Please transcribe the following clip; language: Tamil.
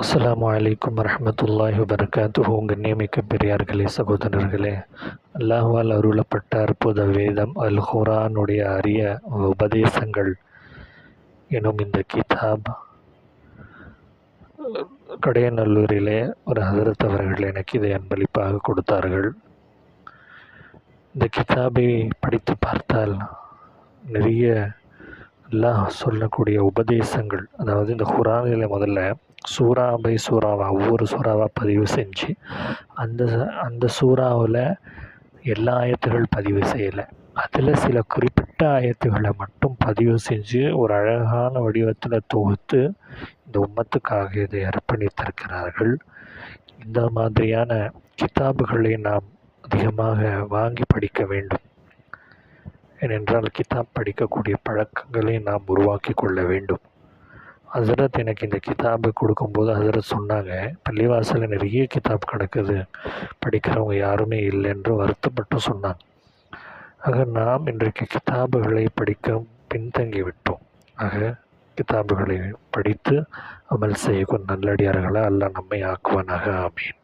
அஸ்ஸலாமு அலைக்கும் வரஹ்மத்துல்லாஹி வபரகாத்துஹு. கண்ணியமிக்க பெரியார்களே, சகோதரர்களே, அல்லாஹ்வால் அருளப்பட்ட அற்புத வேதம் அல் குர்ஆனுடைய அரிய உபதேசங்கள் எனும் இந்த கிதாப் கடையநல்லூரிலே ஒரு ஹதரத் அவர்கள் எனக்கு இதை அன்பளிப்பாக கொடுத்தார்கள். இந்த கிதாபை படித்து பார்த்தால் நிறைய அல்லாஹ் சொல்லக்கூடிய உபதேசங்கள், அதாவது இந்த குர்ஆனில் முதல்ல சூறா பை சூறாவாக ஒவ்வொரு சூறாவாக பதிவு செஞ்சு அந்த அந்த சூறாவில் எல்லா ஆயத்துகள் பதிவு செய்யலை, அதில் சில குறிப்பிட்ட ஆயத்துகளை மட்டும் பதிவு செஞ்சு ஒரு அழகான வடிவத்தில் தொகுத்து இந்த உம்மத்துக்காக இதை அர்ப்பணித்திருக்கிறார்கள். இந்த மாதிரியான கிதாபுகளை நாம் அதிகமாக வாங்கி படிக்க வேண்டும். ஏனென்றால் கிதாப் படிக்கக்கூடிய பழக்கங்களை நாம் உருவாக்கி கொள்ள வேண்டும். ஹசரத் எனக்கு இந்த கிதாபு கொடுக்கும்போது ஹசரத் சொன்னாங்க, பள்ளிவாசலில் நிறைய கிதாப் கிடக்குது, படிக்கிறவங்க யாருமே இல்லை என்று வருத்தப்பட்டு சொன்னாங்க. ஆக நாம் இன்றைக்கு கிதாபுகளை படிக்க பின்தங்கி விட்டோம். ஆக கிதாபுகளை படித்து அமல் செய்யக்கூடிய நல்லடியார்களாக அல்லாஹ் நம்மை ஆக்குவானாக. ஆமீன்.